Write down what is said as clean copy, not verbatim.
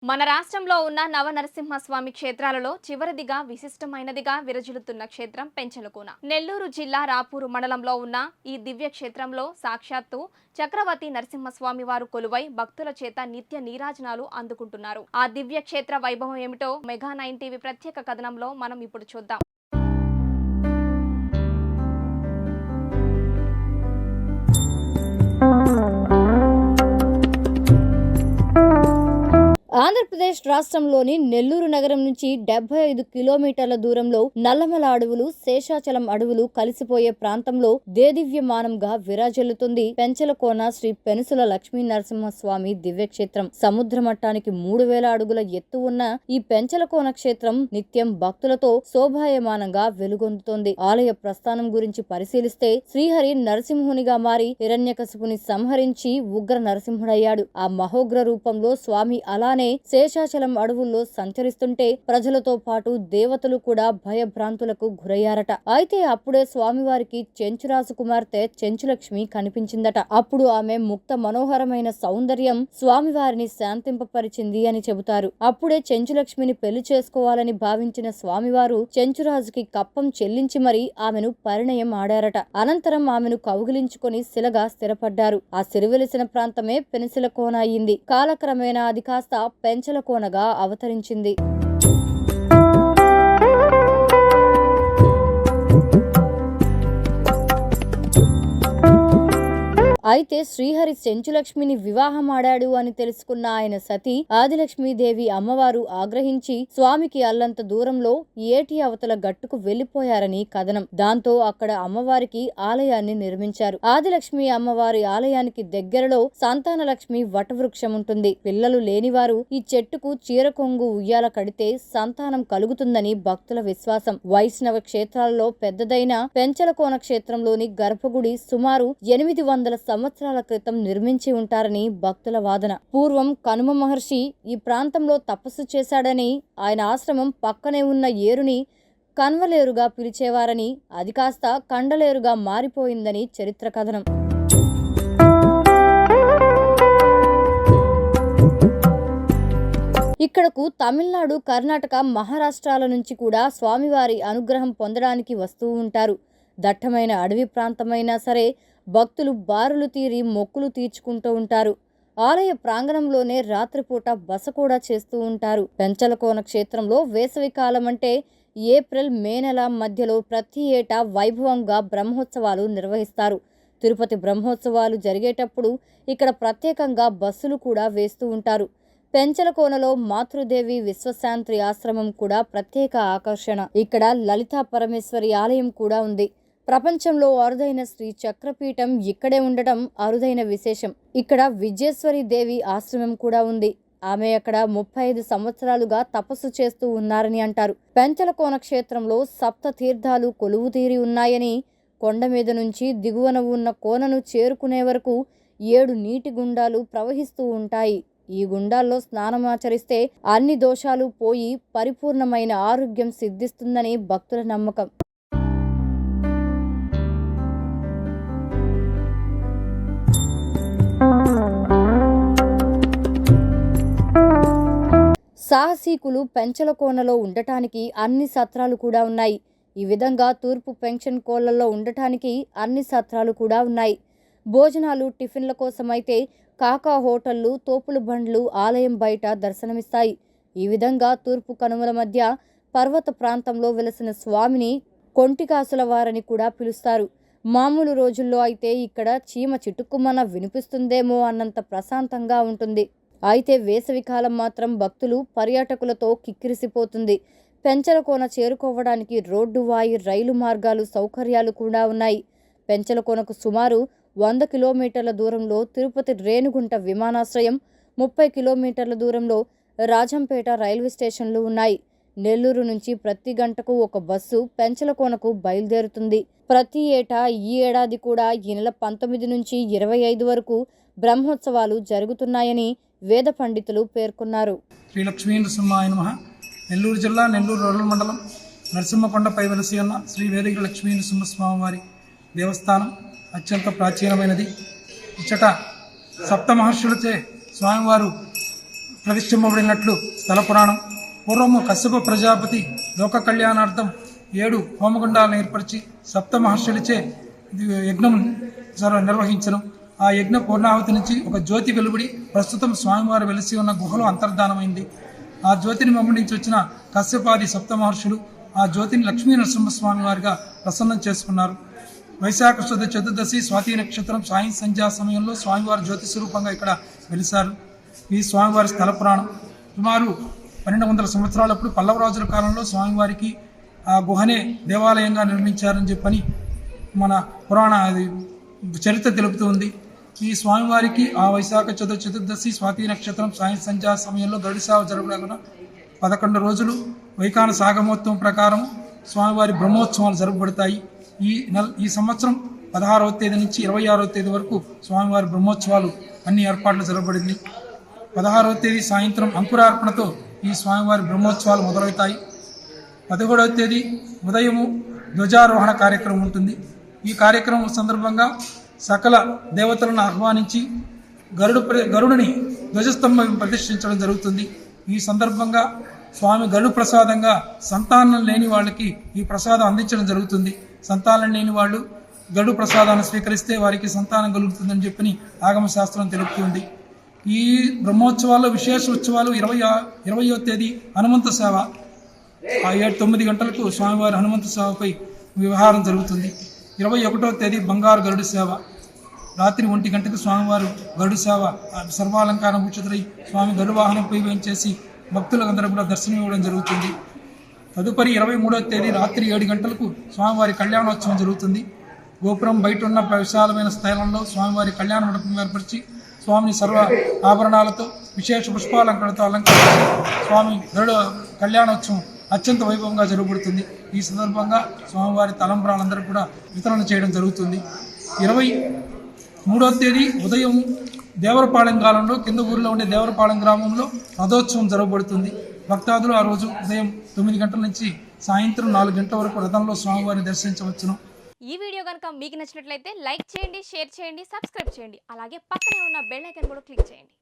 మన రాష్ట్రంలో ఉన్న నవనరసింహస్వామి క్షేత్రాలలో చివరిదిగా విశిష్టమైనదిగా విరజిల్లుతున్న క్షేత్రం పెంచలకోన. నెల్లూరు జిల్లా రాపూరు మండలంలో ఉన్న ఈ దివ్య క్షేత్రంలో సాక్షాత్తు చక్రవర్తి నరసింహస్వామి వారు కొలువై భక్తుల చేత నిత్య నీరాజనాలు అందుకుంటున్నారు. ఆ దివ్య క్షేత్ర వైభవం ఏమిటో మెగా 9 టీవీ ప్రత్యేక కథనంలో మనం ఇప్పుడు చూద్దాం. ఆంధ్రప్రదేశ్ రాష్ట్రంలోని నెల్లూరు నగరం నుంచి 75 కిలోమీటర్ల దూరంలో నల్లమల అడవులు, శేషాచలం అడవులు కలిసిపోయే ప్రాంతంలో దేదివ్యమానంగా విరాజిల్లుతుంది పెంచలకోన శ్రీ పెనుసుల లక్ష్మీ నరసింహస్వామి దివ్యక్షేత్రం. సముద్ర మట్టానికి 3000 అడుగుల ఎత్తు ఉన్న ఈ పెంచలకోన క్షేత్రం నిత్యం భక్తులతో శోభాయమానంగా వెలుగొందుతోంది. ఆలయ ప్రస్థానం గురించి పరిశీలిస్తే శ్రీహరి నరసింహునిగా మారి హిరణ్యకశిపుని సంహరించి ఉగ్ర నరసింహుడయ్యాడు. ఆ మహోగ్ర రూపంలో స్వామి అలానే శేషాచలం అడవుల్లో సంచరిస్తుంటే ప్రజలతో పాటు దేవతలు కూడా భయభ్రాంతులకు గురయ్యారట. అయితే అప్పుడే స్వామివారికి చెంచురాజు కుమార్తె చెంచులక్ష్మి కనిపించిందట. అప్పుడు ఆమె ముక్త మనోహరమైన సౌందర్యం స్వామివారిని శాంతింపపరిచింది అని చెబుతారు. అప్పుడే చెంచులక్ష్మిని పెళ్లి చేసుకోవాలని భావించిన స్వామివారు చెంచురాజుకి కప్పం చెల్లించి మరీ ఆమెను పరిణయం ఆడారట. అనంతరం ఆమెను కౌగిలించుకొని శిలగా స్థిరపడ్డారు. ఆ సిరివెలిసిన ప్రాంతమే పెనుసులకోన అయింది. కాలక్రమేణా అది కాస్త పెంచలకోనగా అవతరించింది. అయితే శ్రీహరి చెంచులక్ష్మిని వివాహమాడాడు అని తెలుసుకున్న ఆయన సతీ ఆదిలక్ష్మీదేవి అమ్మవారు ఆగ్రహించి స్వామికి అల్లంత దూరంలో ఏటి అవతల గట్టుకు వెళ్లిపోయారని కథనం. దాంతో అక్కడ అమ్మవారికి ఆలయాన్ని నిర్మించారు. ఆదిలక్ష్మి అమ్మవారి ఆలయానికి దగ్గరలో సంతానలక్ష్మి వటవృక్షం ఉంటుంది. పిల్లలు లేనివారు ఈ చెట్టుకు చీరకొంగు ఉయ్యాల కడితే సంతానం కలుగుతుందని భక్తుల విశ్వాసం. వైష్ణవ క్షేత్రాల్లో పెద్దదైన పెంచలకోన క్షేత్రంలోని గర్భగుడి సుమారు 800 సంవత్సరాల క్రితం నిర్మించి ఉంటారని భక్తుల వాదన. పూర్వం కనుమ మహర్షి ఈ ప్రాంతంలో తపస్సు చేశాడని, ఆయన ఆశ్రమం పక్కనే ఉన్న ఏరుని కన్వలేరుగా పిలిచేవారని, అది కాస్త కండలేరుగా మారిపోయిందని చరిత్ర కథనం. ఇక్కడకు తమిళనాడు, కర్ణాటక, మహారాష్ట్రాల నుంచి కూడా స్వామివారి అనుగ్రహం పొందడానికి వస్తూ ఉంటారు. దట్టమైన అడవి ప్రాంతమైనా సరే భక్తులు బారులు తీరి మొక్కులు తీర్చుకుంటూ ఉంటారు. ఆలయ ప్రాంగణంలోనే రాత్రిపూట బస కూడా చేస్తూ ఉంటారు. పెంచలకోన క్షేత్రంలో వేసవి కాలం అంటే ఏప్రిల్, మే నెల మధ్యలో ప్రతి ఏటా వైభవంగా బ్రహ్మోత్సవాలు నిర్వహిస్తారు. తిరుపతి బ్రహ్మోత్సవాలు జరిగేటప్పుడు ఇక్కడ ప్రత్యేకంగా బస్సులు కూడా వేస్తూ ఉంటారు. పెంచలకోనలో మాతృదేవి విశ్వశాంతి ఆశ్రమం కూడా ప్రత్యేక ఆకర్షణ. ఇక్కడ లలితా పరమేశ్వరి ఆలయం కూడా ఉంది. ప్రపంచంలో అరుదైన శ్రీ చక్రపీఠం ఇక్కడే ఉండటం అరుదైన విశేషం. ఇక్కడ విజయేశ్వరి దేవి ఆశ్రమం కూడా ఉంది. ఆమె అక్కడ 35 సంవత్సరాలుగా తపస్సు చేస్తూ ఉన్నారని అంటారు. పెంచలకోన క్షేత్రంలో 7 తీర్థాలు కొలువు తీరి ఉన్నాయని, కొండ మీద నుంచి దిగువన ఉన్న కోనను చేరుకునే వరకు 7 నీటి గుండాలు ప్రవహిస్తూ ఉంటాయి. ఈ గుండాల్లో స్నానమాచరిస్తే అన్ని దోషాలు పోయి పరిపూర్ణమైన ఆరోగ్యం సిద్ధిస్తుందని భక్తుల నమ్మకం. సాహసీకులు పెంచలకోనలో ఉండటానికి అన్ని సత్రాలు కూడా ఉన్నాయి. ఈ విధంగా తూర్పు పెన్షన్ కోళ్లలో ఉండటానికి అన్ని సత్రాలు కూడా ఉన్నాయి. భోజనాలు, టిఫిన్ల కోసమైతే కాకా హోటళ్లు, తోపుల బండ్లు ఆలయం బయట దర్శనమిస్తాయి. ఈ విధంగా తూర్పు కనుమల మధ్య పర్వత ప్రాంతంలో వెలసిన స్వామిని కొంటికాసుల వారని కూడా పిలుస్తారు. మామూలు రోజుల్లో అయితే ఇక్కడ చీమ చిటుక్కుమన వినిపిస్తుందేమో అన్నంత ప్రశాంతంగా ఉంటుంది. అయితే వేసవికాలం మాత్రం భక్తులు, పర్యాటకులతో కిక్కిరిసిపోతుంది. పెంచలకోన చేరుకోవడానికి రోడ్డు, వాయు, రైలు మార్గాలు, సౌకర్యాలు కూడా ఉన్నాయి. పెంచలకోనకు సుమారు 100 కిలోమీటర్ల దూరంలో తిరుపతి రేణిగుంట విమానాశ్రయం, 30 కిలోమీటర్ల దూరంలో రాజంపేట రైల్వే స్టేషన్లు ఉన్నాయి. నెల్లూరు నుంచి ప్రతి గంటకు ఒక బస్సు పెంచలకోనకు బయలుదేరుతుంది. ప్రతి ఏటా ఈ ఏడాది కూడా ఈ నెల 19 నుంచి 25 వరకు బ్రహ్మోత్సవాలు జరుగుతున్నాయని వేద పండితులు పేర్కొన్నారు. శ్రీ లక్ష్మీ నరసింహాయ నమః. నెల్లూరు జిల్లా నెల్లూరు రూరల్ మండలం నరసింహకొండపై వెలసి ఉన్న శ్రీ వేదిక లక్ష్మీ నరసింహస్వామి వారి దేవస్థానం అత్యంత ప్రాచీనమైనది. ఇచ్చట సప్త మహర్షులచే స్వామివారు ప్రతిష్ఠింపబడినట్లు స్థల పురాణం. పూర్వము కశ్యప ప్రజాపతి లోక కళ్యాణార్థం 7 హోమగుండాలను ఏర్పరిచి సప్త మహర్షులచే యజ్ఞం నిర్వహించను. ఆ యజ్ఞ పూర్ణాహుతి నుంచి ఒక జ్యోతి వెలువడి ప్రస్తుతం స్వామివారు వెలిసి ఉన్న గుహలో అంతర్ధానమైంది. ఆ జ్యోతిని వెంబడించి వచ్చిన కశ్యపాది సప్త మహర్షులు ఆ జ్యోతిని లక్ష్మీ నరసింహస్వామి వారిగా ప్రసన్నం చేసుకున్నారు. వైశాఖ శుద్ధ చతుర్దశి స్వాతి నక్షత్రం సాయం సంధ్యా సమయంలో స్వామివారి జ్యోతి స్వరూపంగా ఇక్కడ వెలిశారు. ఈ స్వామివారి స్థల పురాణం. సుమారు 1200 సంవత్సరాలప్పుడు పల్లవరాజుల కాలంలో స్వామివారికి ఆ గుహనే దేవాలయంగా నిర్మించారని చెప్పని మన పురాణ చరిత్ర తెలుపుతుంది. ఈ స్వామివారికి ఆ వైశాఖ చతుర్దశి స్వాతి నక్షత్రం సాయం సంధ్యా సమయంలో గరుడ సేవ జరగకుండా 11 రోజులు వైఖాన సాగమోత్సవం ప్రకారం స్వామివారి బ్రహ్మోత్సవాలు జరపబడతాయి. ఈ సంవత్సరం 16వ తేదీ నుంచి 26వ తేదీ వరకు స్వామివారి బ్రహ్మోత్సవాలు అన్ని ఏర్పాట్లు జరపబడింది. 16వ తేదీ సాయంత్రం అంకురార్పణతో ఈ స్వామివారి బ్రహ్మోత్సవాలు మొదలవుతాయి. 17వ తేదీ ఉదయము ధ్వజారోహణ కార్యక్రమం ఉంటుంది. ఈ కార్యక్రమం సందర్భంగా సకల దేవతలను ఆహ్వానించి గరుడుని ధ్వజస్తంభం ప్రతిష్ఠించడం జరుగుతుంది. ఈ సందర్భంగా స్వామి గరుడు ప్రసాదంగా సంతానం లేని వాళ్ళకి ఈ ప్రసాదం అందించడం జరుగుతుంది. సంతానం లేని వాళ్ళు గరుడు ప్రసాదాన్ని స్వీకరిస్తే వారికి సంతానం కలుగుతుందని చెప్పని ఆగమ శాస్త్రం తెలుపుతుంది. ఈ బ్రహ్మోత్సవాల్లో విశేష ఉత్సవాలు 20వ తేదీ హనుమంత సేవ. 9 గంటలకు స్వామివారి హనుమంత సేవపై వ్యవహారం జరుగుతుంది. 21వ తేదీ బంగారు గరుడు సేవ. రాత్రి 1 గంటకు స్వామివారు గరుడు సేవ సర్వాలంకారం ఉచితులై స్వామి గరుడు వాహనంపై వేయించేసి భక్తులందరూ కూడా దర్శనం ఇవ్వడం జరుగుతుంది. తదుపరి 23వ తేదీ రాత్రి 7 గంటలకు స్వామివారి కళ్యాణోత్సవం జరుగుతుంది. గోపురం బయట ఉన్న విశాలమైన స్థలంలో స్వామివారి కళ్యాణ మండపం ఏర్పరిచి స్వామిని సర్వ ఆభరణాలతో విశేష పుష్పాలంకరణతో అలంకరించి స్వామి గరుడ కళ్యాణోత్సవం అత్యంత వైభవంగా జరగబడుతుంది. ఈ సందర్భంగా స్వామివారి తలంబ్రాలందరూ కూడా వితరణ చేయడం జరుగుతుంది. 23వ తేదీ ఉదయం దేవరపాలెం కాలంలో కింద ఊరిలో ఉండే దేవరపాలెం గ్రామంలో రథోత్సవం జరగబడుతుంది. భక్తాదులు ఆ రోజు ఉదయం 9 గంటల నుంచి సాయంత్రం 4 గంటల వరకు రథంలో స్వామివారిని దర్శించవచ్చును. ఈ వీడియో కనుక మీకు నచ్చినట్లయితే లైక్ చేయండి, షేర్ చేయండి, సబ్స్క్రైబ్ చేయండి. అలాగే పక్కనే ఉన్న బెల్ ఐకాన్ కూడా క్లిక్ చేయండి.